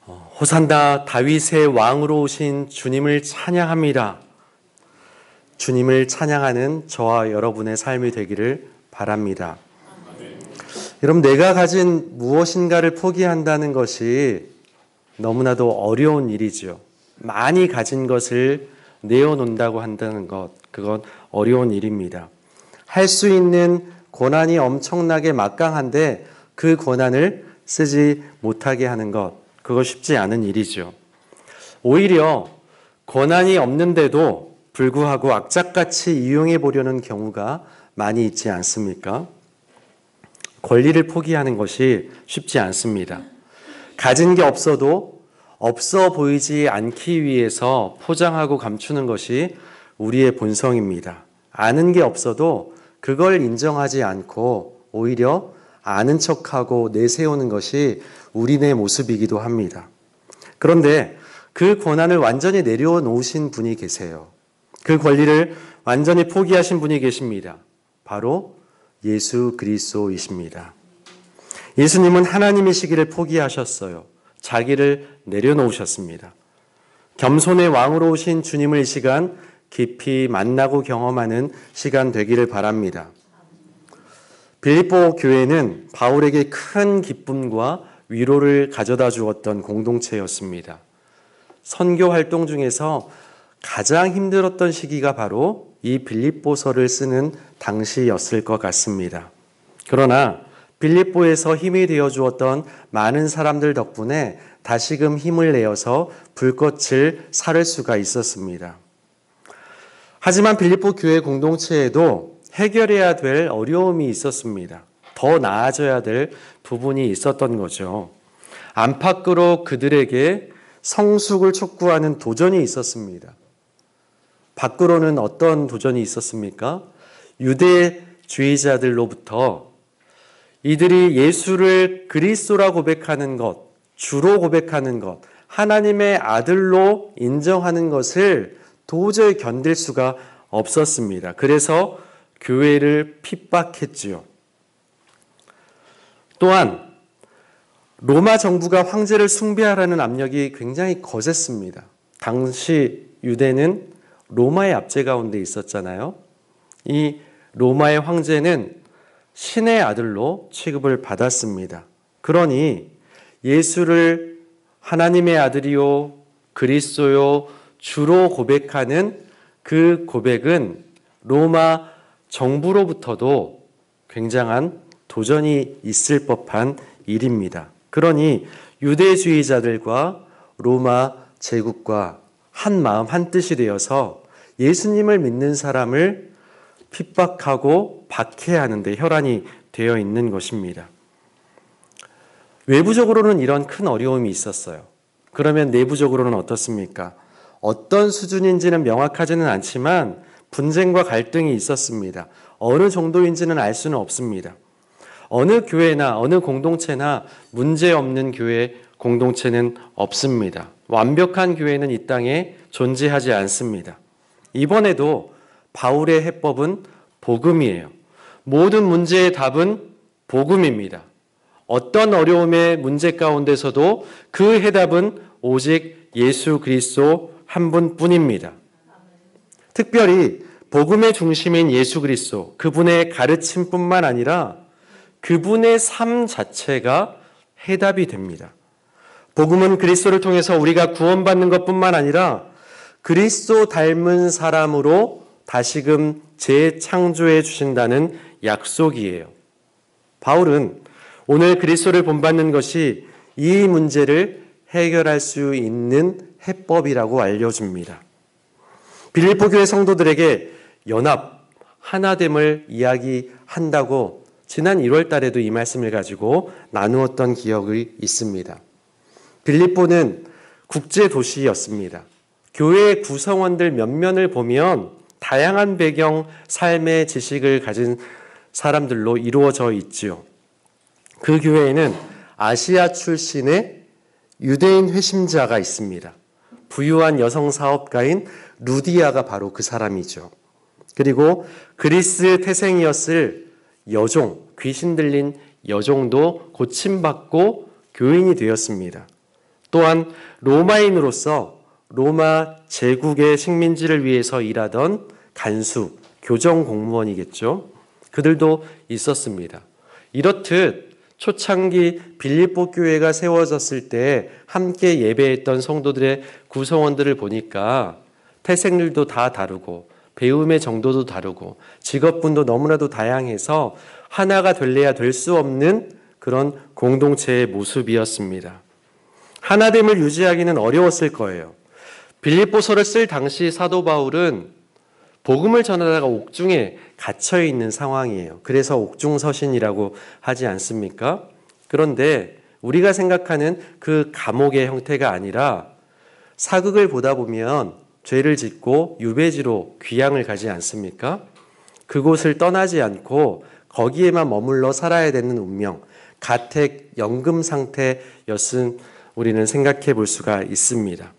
호산나 다윗의 왕으로 오신 주님을 찬양합니다. 주님을 찬양하는 저와 여러분의 삶이 되기를 바랍니다. 여러분, 내가 가진 무엇인가를 포기한다는 것이 너무나도 어려운 일이죠. 많이 가진 것을 내어놓는다고 한다는 것, 그건 어려운 일입니다. 할 수 있는 권한이 엄청나게 막강한데 그 권한을 쓰지 못하게 하는 것, 그거 쉽지 않은 일이죠. 오히려 권한이 없는데도 불구하고 악착같이 이용해 보려는 경우가 많이 있지 않습니까? 권리를 포기하는 것이 쉽지 않습니다. 가진 게 없어도 없어 보이지 않기 위해서 포장하고 감추는 것이 우리의 본성입니다. 아는 게 없어도 그걸 인정하지 않고 오히려 아는 척하고 내세우는 것이 우리네 모습이기도 합니다. 그런데 그 권한을 완전히 내려놓으신 분이 계세요. 그 권리를 완전히 포기하신 분이 계십니다. 바로 예수 그리스도이십니다. 예수님은 하나님이시기를 포기하셨어요. 자기를 내려놓으셨습니다. 겸손의 왕으로 오신 주님을 이 시간 깊이 만나고 경험하는 시간 되기를 바랍니다. 빌립보 교회는 바울에게 큰 기쁨과 위로를 가져다 주었던 공동체였습니다. 선교 활동 중에서 가장 힘들었던 시기가 바로 이 빌립보서를 쓰는 당시였을 것 같습니다. 그러나 빌립보에서 힘이 되어 주었던 많은 사람들 덕분에 다시금 힘을 내어서 불꽃을 살을 수가 있었습니다. 하지만 빌립보 교회 공동체에도 해결해야 될 어려움이 있었습니다. 더 나아져야 될 부분이 있었던 거죠. 안팎으로 그들에게 성숙을 촉구하는 도전이 있었습니다. 밖으로는 어떤 도전이 있었습니까? 유대주의자들로부터 이들이 예수를 그리스도라 고백하는 것, 주로 고백하는 것, 하나님의 아들로 인정하는 것을 도저히 견딜 수가 없었습니다. 그래서 교회를 핍박했지요. 또한 로마 정부가 황제를 숭배하라는 압력이 굉장히 거셌습니다. 당시 유대는 로마의 압제 가운데 있었잖아요. 이 로마의 황제는 신의 아들로 취급을 받았습니다. 그러니 예수를 하나님의 아들이요 그리스도요 주로 고백하는 그 고백은 로마 정부로부터도 굉장한 도전이 있을 법한 일입니다. 그러니 유대주의자들과 로마 제국과 한 마음 한 뜻이 되어서 예수님을 믿는 사람을 핍박하고 박해하는 데 혈안이 되어 있는 것입니다. 외부적으로는 이런 큰 어려움이 있었어요. 그러면 내부적으로는 어떻습니까? 어떤 수준인지는 명확하지는 않지만 분쟁과 갈등이 있었습니다. 어느 정도인지는 알 수는 없습니다. 어느 교회나 어느 공동체나 문제없는 교회 공동체는 없습니다. 완벽한 교회는 이 땅에 존재하지 않습니다. 이번에도 바울의 해법은 복음이에요. 모든 문제의 답은 복음입니다. 어떤 어려움의 문제 가운데서도 그 해답은 오직 예수 그리스도 한 분뿐입니다. 특별히 복음의 중심인 예수 그리스도, 그분의 가르침뿐만 아니라 그분의 삶 자체가 해답이 됩니다. 복음은 그리스도를 통해서 우리가 구원받는 것뿐만 아니라 그리스도 닮은 사람으로 다시금 재창조해 주신다는 약속이에요. 바울은 오늘 그리스도를 본받는 것이 이 문제를 해결할 수 있는 해법이라고 알려줍니다. 빌립보 교회 성도들에게 연합, 하나됨을 이야기한다고 지난 1월 달에도 이 말씀을 가지고 나누었던 기억이 있습니다. 빌립보는 국제 도시였습니다. 교회 구성원들 몇몇을 보면 다양한 배경, 삶의 지식을 가진 사람들로 이루어져 있지요. 그 교회에는 아시아 출신의 유대인 회심자가 있습니다. 부유한 여성 사업가인 루디아가 바로 그 사람이죠. 그리고 그리스 태생이었을 여종, 귀신 들린 여종도 고침받고 교인이 되었습니다. 또한 로마인으로서 로마 제국의 식민지를 위해서 일하던 간수, 교정 공무원이겠죠. 그들도 있었습니다. 이렇듯 초창기 빌립보 교회가 세워졌을 때 함께 예배했던 성도들의 구성원들을 보니까 태생률도 다 다르고 배움의 정도도 다르고 직업군도 너무나도 다양해서 하나가 될래야 될 수 없는 그런 공동체의 모습이었습니다. 하나됨을 유지하기는 어려웠을 거예요. 빌립보서를 쓸 당시 사도 바울은 복음을 전하다가 옥중에 갇혀 있는 상황이에요. 그래서 옥중서신이라고 하지 않습니까? 그런데 우리가 생각하는 그 감옥의 형태가 아니라 사극을 보다 보면 죄를 짓고 유배지로 귀양을 가지 않습니까? 그곳을 떠나지 않고 거기에만 머물러 살아야 되는 운명, 가택 연금 상태였음 우리는 생각해 볼 수가 있습니다.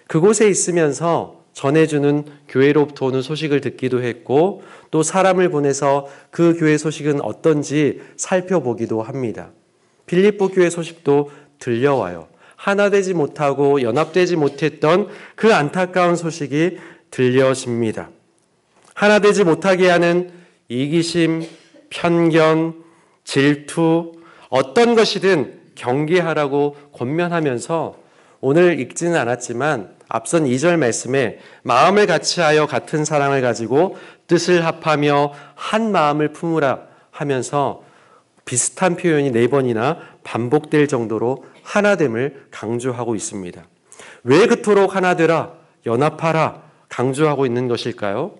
그곳에 있으면서 전해주는 교회로부터 오는 소식을 듣기도 했고 또 사람을 보내서 그 교회 소식은 어떤지 살펴보기도 합니다. 빌립보 교회 소식도 들려와요. 하나 되지 못하고 연합되지 못했던 그 안타까운 소식이 들려집니다. 하나 되지 못하게 하는 이기심, 편견, 질투, 어떤 것이든 경계하라고 권면하면서 오늘 읽지는 않았지만 앞선 2절 말씀에 마음을 같이하여 같은 사랑을 가지고 뜻을 합하며 한 마음을 품으라 하면서 비슷한 표현이 4번이나 반복될 정도로 하나됨을 강조하고 있습니다. 왜 그토록 하나되라, 연합하라 강조하고 있는 것일까요?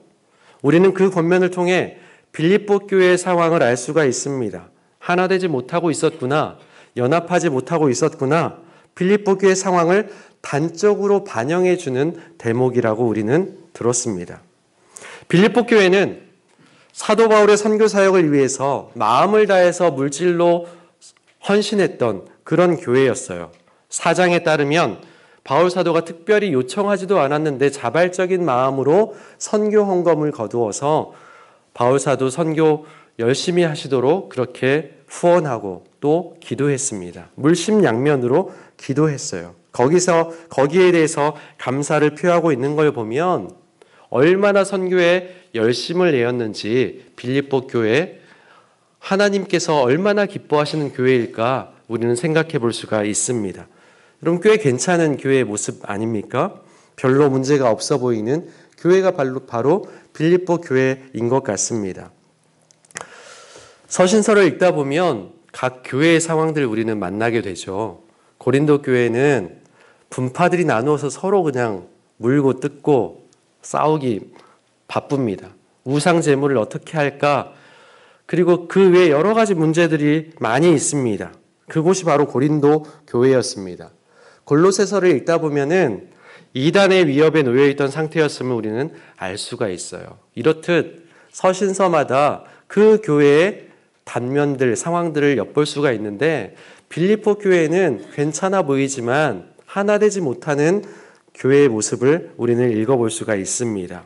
우리는 그 권면을 통해 빌립보 교회의 상황을 알 수가 있습니다. 하나되지 못하고 있었구나, 연합하지 못하고 있었구나, 빌립보 교회의 상황을 단적으로 반영해 주는 대목이라고 우리는 들었습니다. 빌립보 교회는 사도 바울의 선교 사역을 위해서 마음을 다해서 물질로 헌신했던 그런 교회였어요. 사장에 따르면 바울 사도가 특별히 요청하지도 않았는데 자발적인 마음으로 선교 헌금을 거두어서 바울 사도 선교 열심히 하시도록 그렇게 후원하고 또 기도했습니다. 물심양면으로 기도했어요. 거기에 대해서 감사를 표하고 있는 걸 보면 얼마나 선교에 열심을 내었는지 빌립보 교회, 하나님께서 얼마나 기뻐하시는 교회일까 우리는 생각해 볼 수가 있습니다. 여러분, 꽤 괜찮은 교회의 모습 아닙니까? 별로 문제가 없어 보이는 교회가 바로 빌립보 교회인 것 같습니다. 서신서를 읽다 보면 각 교회의 상황들을 우리는 만나게 되죠. 고린도 교회는 분파들이 나누어서 서로 그냥 물고 뜯고 싸우기 바쁩니다. 우상 제물을 어떻게 할까? 그리고 그 외에 여러 가지 문제들이 많이 있습니다. 그곳이 바로 고린도 교회였습니다. 골로새서를 읽다 보면은 이단의 위협에 놓여 있던 상태였음을 우리는 알 수가 있어요. 이렇듯 서신서마다 그 교회의 단면들, 상황들을 엿볼 수가 있는데 빌립보 교회는 괜찮아 보이지만 하나 되지 못하는 교회의 모습을 우리는 읽어볼 수가 있습니다.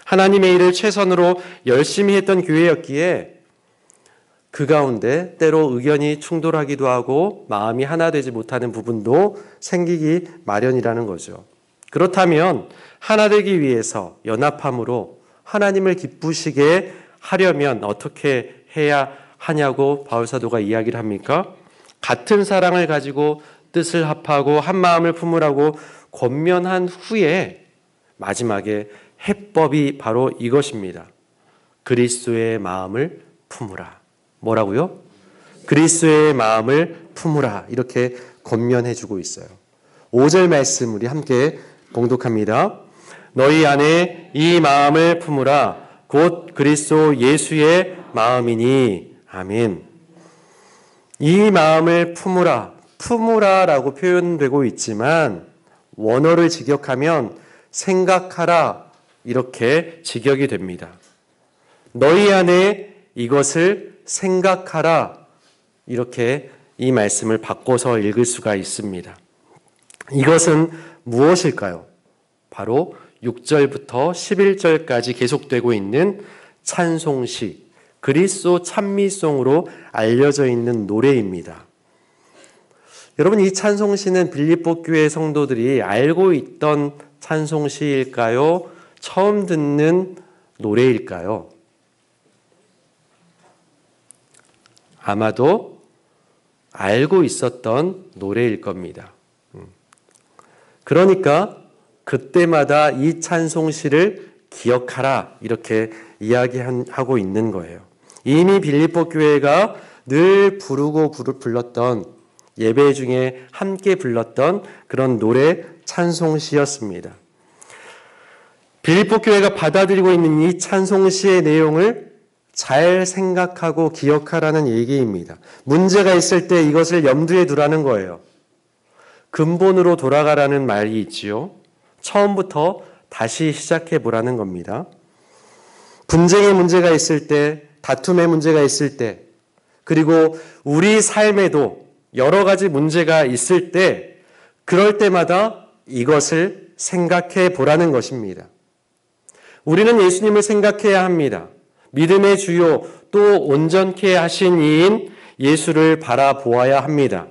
하나님의 일을 최선으로 열심히 했던 교회였기에 그 가운데 때로 의견이 충돌하기도 하고 마음이 하나 되지 못하는 부분도 생기기 마련이라는 거죠. 그렇다면 하나 되기 위해서 연합함으로 하나님을 기쁘시게 하려면 어떻게 해야 하냐고 바울사도가 이야기를 합니까? 같은 사랑을 가지고 뜻을 합하고 한 마음을 품으라고 권면한 후에 마지막에 해법이 바로 이것입니다. 그리스도의 마음을 품으라. 뭐라고요? 그리스도의 마음을 품으라. 이렇게 권면해주고 있어요. 5절 말씀 우리 함께 봉독합니다. 너희 안에 이 마음을 품으라. 곧 그리스도 예수의 마음이니. 아멘. 이 마음을 품으라라고 표현되고 있지만 원어를 직역하면 생각하라 이렇게 직역이 됩니다. 너희 안에 이것을 생각하라 이렇게 이 말씀을 바꿔서 읽을 수가 있습니다. 이것은 무엇일까요? 바로 6절부터 11절까지 계속되고 있는 찬송시, 그리스도 찬미송으로 알려져 있는 노래입니다. 여러분, 이 찬송시는 빌립보 교회 성도들이 알고 있던 찬송시일까요? 처음 듣는 노래일까요? 아마도 알고 있었던 노래일 겁니다. 그러니까 그때마다 이 찬송시를 기억하라 이렇게 이야기하고 있는 거예요. 이미 빌립보 교회가 늘 부르고 불렀던 예배 중에 함께 불렀던 그런 노래 찬송시였습니다. 빌립보 교회가 받아들이고 있는 이 찬송시의 내용을 잘 생각하고 기억하라는 얘기입니다. 문제가 있을 때 이것을 염두에 두라는 거예요. 근본으로 돌아가라는 말이 있지요. 처음부터 다시 시작해 보라는 겁니다. 분쟁의 문제가 있을 때, 다툼의 문제가 있을 때, 그리고 우리 삶에도 여러 가지 문제가 있을 때, 그럴 때마다 이것을 생각해 보라는 것입니다. 우리는 예수님을 생각해야 합니다. 믿음의 주요 또 온전케 하신 이인 예수를 바라보아야 합니다.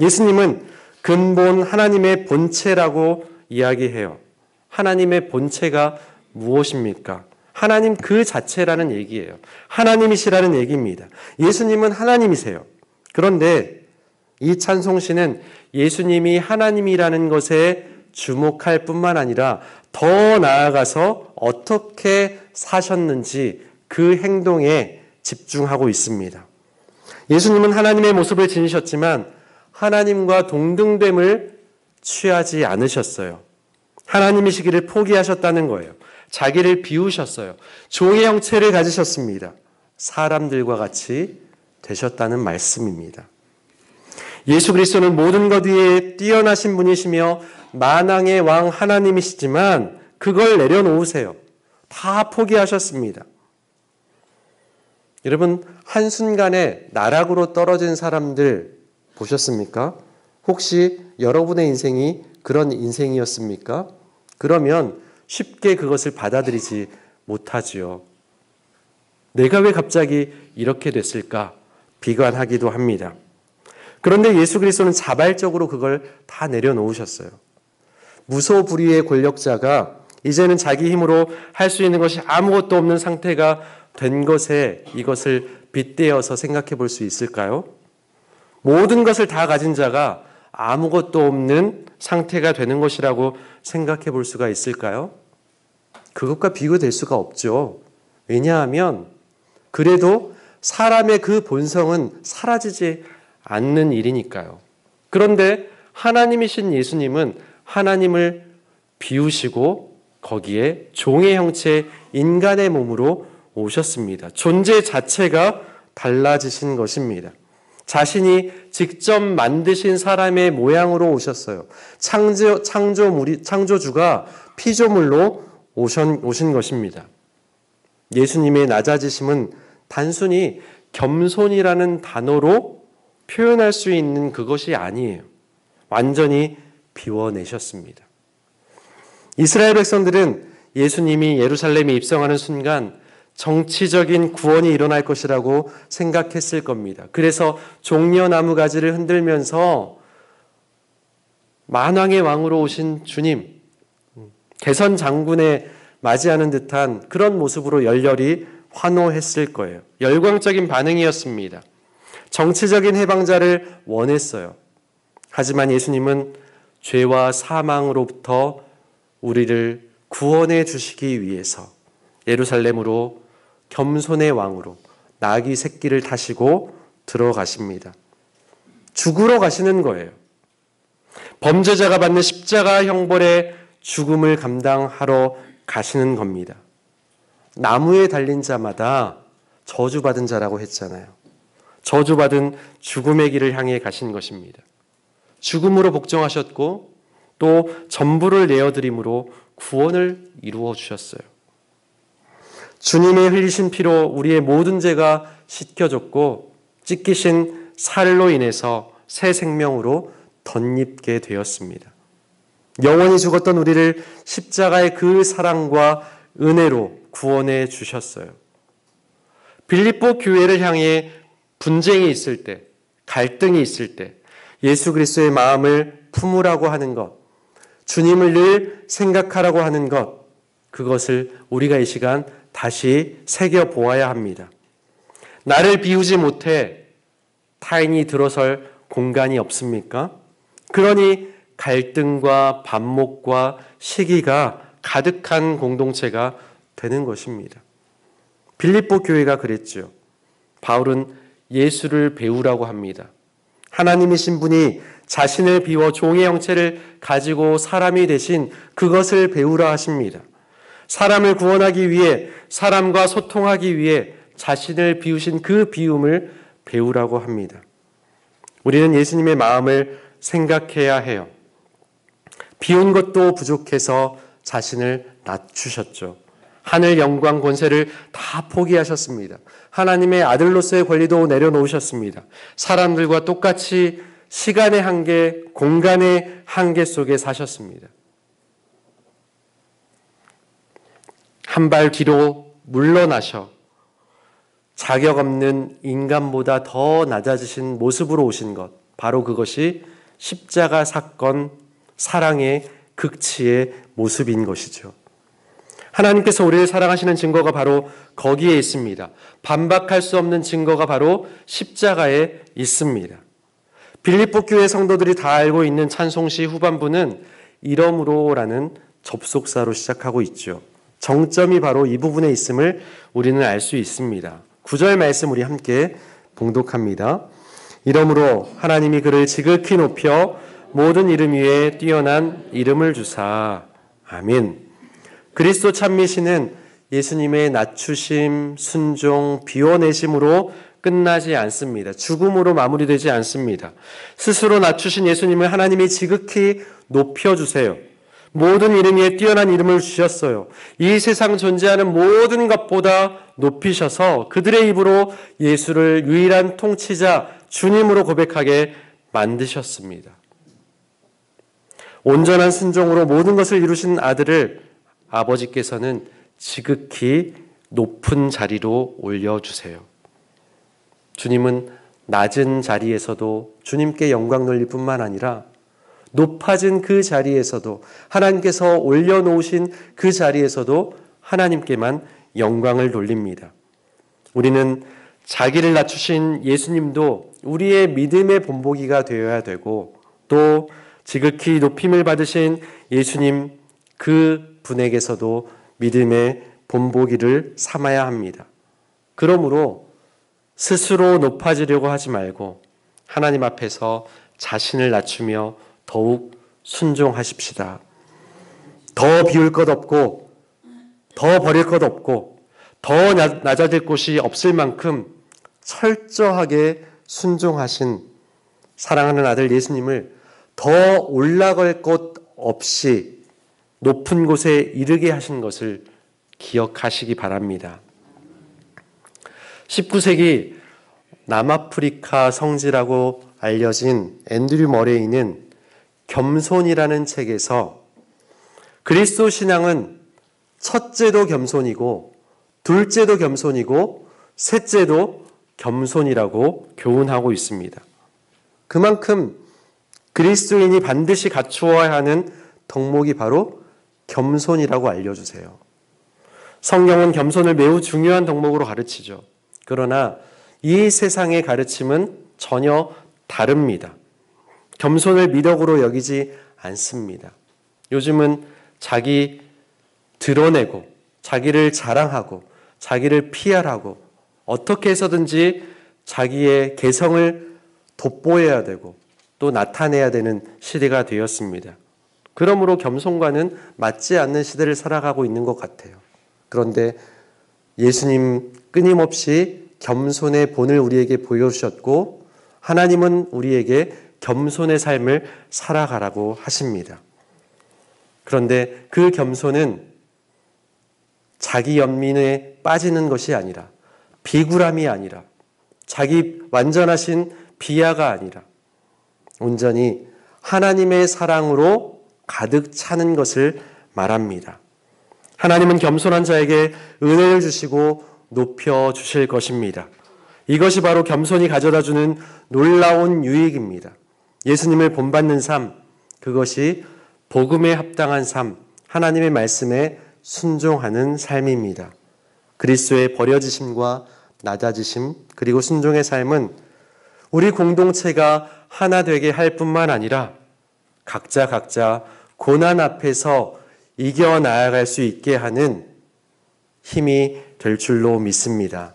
예수님은 근본 하나님의 본체라고 이야기해요. 하나님의 본체가 무엇입니까? 하나님 그 자체라는 얘기예요. 하나님이시라는 얘기입니다. 예수님은 하나님이세요. 그런데 이 찬송시는 예수님이 하나님이라는 것에 주목할 뿐만 아니라 더 나아가서 어떻게 사셨는지 그 행동에 집중하고 있습니다. 예수님은 하나님의 모습을 지니셨지만 하나님과 동등됨을 취하지 않으셨어요. 하나님이시기를 포기하셨다는 거예요. 자기를 비우셨어요. 종의 형체를 가지셨습니다. 사람들과 같이 되셨다는 말씀입니다. 예수 그리스도는 모든 것 위에 뛰어나신 분이시며 만왕의 왕 하나님이시지만 그걸 내려놓으세요. 다 포기하셨습니다. 여러분, 한순간에 나락으로 떨어진 사람들 보셨습니까? 혹시 여러분의 인생이 그런 인생이었습니까? 그러면 쉽게 그것을 받아들이지 못하지요. 내가 왜 갑자기 이렇게 됐을까? 비관하기도 합니다. 그런데 예수 그리스도는 자발적으로 그걸 다 내려놓으셨어요. 무소불위의 권력자가 이제는 자기 힘으로 할 수 있는 것이 아무것도 없는 상태가 된 것에 이것을 빗대어서 생각해 볼 수 있을까요? 모든 것을 다 가진 자가 아무것도 없는 상태가 되는 것이라고 생각해 볼 수가 있을까요? 그것과 비교될 수가 없죠. 왜냐하면 그래도 사람의 그 본성은 사라지지 않는 일이니까요. 그런데 하나님이신 예수님은 하나님을 비우시고 거기에 종의 형체 인간의 몸으로 오셨습니다. 존재 자체가 달라지신 것입니다. 자신이 직접 만드신 사람의 모양으로 오셨어요. 창조주가 피조물로 오신 것입니다. 예수님의 낮아지심은 단순히 겸손이라는 단어로 표현할 수 있는 그것이 아니에요. 완전히 비워내셨습니다. 이스라엘 백성들은 예수님이 예루살렘에 입성하는 순간 정치적인 구원이 일어날 것이라고 생각했을 겁니다. 그래서 종려나무 가지를 흔들면서 만왕의 왕으로 오신 주님, 개선 장군에 맞이하는 듯한 그런 모습으로 열렬히 환호했을 거예요. 열광적인 반응이었습니다. 정치적인 해방자를 원했어요. 하지만 예수님은 죄와 사망으로부터 우리를 구원해 주시기 위해서 예루살렘으로 겸손의 왕으로 나귀 새끼를 타시고 들어가십니다. 죽으러 가시는 거예요. 범죄자가 받는 십자가 형벌의 죽음을 감당하러 가시는 겁니다. 나무에 달린 자마다 저주받은 자라고 했잖아요. 저주받은 죽음의 길을 향해 가신 것입니다. 죽음으로 복종하셨고 또 전부를 내어드림으로 구원을 이루어 주셨어요. 주님의 흘리신 피로 우리의 모든 죄가 씻겨졌고 찢기신 살로 인해서 새 생명으로 덧입게 되었습니다. 영원히 죽었던 우리를 십자가의 그 사랑과 은혜로 구원해 주셨어요. 빌립보 교회를 향해 분쟁이 있을 때, 갈등이 있을 때, 예수 그리스도의 마음을 품으라고 하는 것, 주님을 늘 생각하라고 하는 것, 그것을 우리가 이 시간 다시 새겨보아야 합니다. 나를 비우지 못해 타인이 들어설 공간이 없습니까? 그러니 갈등과 반목과 시기가 가득한 공동체가 되는 것입니다. 빌립보 교회가 그랬죠. 바울은 예수를 배우라고 합니다. 하나님이신 분이 자신을 비워 종의 형체를 가지고 사람이 되신 그것을 배우라 하십니다. 사람을 구원하기 위해, 사람과 소통하기 위해 자신을 비우신 그 비움을 배우라고 합니다. 우리는 예수님의 마음을 생각해야 해요. 비운 것도 부족해서 자신을 낮추셨죠. 하늘 영광 권세를 다 포기하셨습니다. 하나님의 아들로서의 권리도 내려놓으셨습니다. 사람들과 똑같이 시간의 한계, 공간의 한계 속에 사셨습니다. 한 발 뒤로 물러나셔 자격 없는 인간보다 더 낮아지신 모습으로 오신 것, 바로 그것이 십자가 사건, 사랑의 극치의 모습인 것이죠. 하나님께서 우리를 사랑하시는 증거가 바로 거기에 있습니다. 반박할 수 없는 증거가 바로 십자가에 있습니다. 빌립보 교회 성도들이 다 알고 있는 찬송시 후반부는 이러므로라는 접속사로 시작하고 있죠. 정점이 바로 이 부분에 있음을 우리는 알 수 있습니다. 9절 말씀 우리 함께 봉독합니다. 이러므로 하나님이 그를 지극히 높여 모든 이름 위에 뛰어난 이름을 주사. 아멘. 그리스도 찬미시는 예수님의 낮추심, 순종, 비워내심으로 끝나지 않습니다. 죽음으로 마무리되지 않습니다. 스스로 낮추신 예수님을 하나님이 지극히 높여주세요. 모든 이름 위에 뛰어난 이름을 주셨어요. 이 세상 존재하는 모든 것보다 높이셔서 그들의 입으로 예수를 유일한 통치자, 주님으로 고백하게 만드셨습니다. 온전한 순종으로 모든 것을 이루신 아들을 아버지께서는 지극히 높은 자리로 올려주세요. 주님은 낮은 자리에서도 주님께 영광 돌릴 뿐만 아니라 높아진 그 자리에서도, 하나님께서 올려놓으신 그 자리에서도 하나님께만 영광을 돌립니다. 우리는 자기를 낮추신 예수님도 우리의 믿음의 본보기가 되어야 되고, 또 지극히 높임을 받으신 예수님 그 분에게서도 믿음의 본보기를 삼아야 합니다. 그러므로 스스로 높아지려고 하지 말고 하나님 앞에서 자신을 낮추며 더욱 순종하십시다. 더 비울 것 없고 더 버릴 것 없고 더 낮아질 곳이 없을 만큼 철저하게 순종하신 사랑하는 아들 예수님을 더 올라갈 것 없이 높은 곳에 이르게 하신 것을 기억하시기 바랍니다. 19세기 남아프리카 성지라고 알려진 앤드류 머레이는 겸손이라는 책에서 그리스도 신앙은 첫째도 겸손이고 둘째도 겸손이고 셋째도 겸손이라고 교훈하고 있습니다. 그만큼 그리스도인이 반드시 갖추어야 하는 덕목이 바로 겸손이라고 알려주세요. 성경은 겸손을 매우 중요한 덕목으로 가르치죠. 그러나 이 세상의 가르침은 전혀 다릅니다. 겸손을 미덕으로 여기지 않습니다. 요즘은 자기 드러내고 자기를 자랑하고 자기를 PR하고 어떻게 해서든지 자기의 개성을 돋보여야 되고 또 나타내야 되는 시대가 되었습니다. 그러므로 겸손과는 맞지 않는 시대를 살아가고 있는 것 같아요. 그런데 예수님 끊임없이 겸손의 본을 우리에게 보여주셨고 하나님은 우리에게 겸손의 삶을 살아가라고 하십니다. 그런데 그 겸손은 자기 연민에 빠지는 것이 아니라 비굴함이 아니라 자기 완전하신 비하가 아니라 온전히 하나님의 사랑으로 가득 차는 것을 말합니다. 하나님은 겸손한 자에게 은혜를 주시고 높여 주실 것입니다. 이것이 바로 겸손이 가져다주는 놀라운 유익입니다. 예수님을 본받는 삶, 그것이 복음에 합당한 삶, 하나님의 말씀에 순종하는 삶입니다. 그리스도의 버려지심과 낮아지심 그리고 순종의 삶은 우리 공동체가 하나 되게 할 뿐만 아니라 각자 고난 앞에서 이겨나아갈 수 있게 하는 힘이 될 줄로 믿습니다.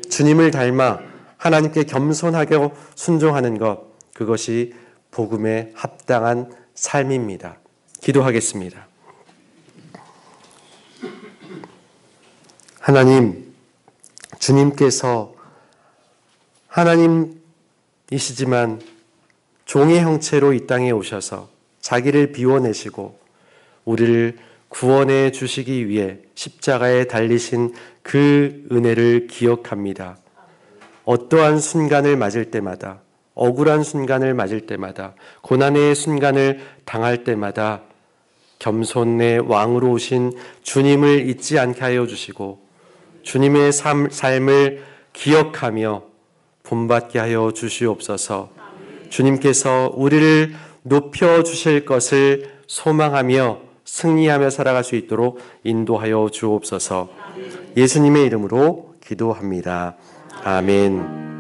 주님을 닮아 하나님께 겸손하게 순종하는 것, 그것이 복음에 합당한 삶입니다. 기도하겠습니다. 하나님, 주님께서 하나님이시지만 종의 형체로 이 땅에 오셔서 자기를 비워내시고 우리를 구원해 주시기 위해 십자가에 달리신 그 은혜를 기억합니다. 어떠한 순간을 맞을 때마다, 억울한 순간을 맞을 때마다, 고난의 순간을 당할 때마다 겸손의 왕으로 오신 주님을 잊지 않게 하여 주시고 주님의 삶을 기억하며 본받게 하여 주시옵소서. 주님께서 우리를 높여주실 것을 소망하며 승리하며 살아갈 수 있도록 인도하여 주옵소서. 예수님의 이름으로 기도합니다. 아멘.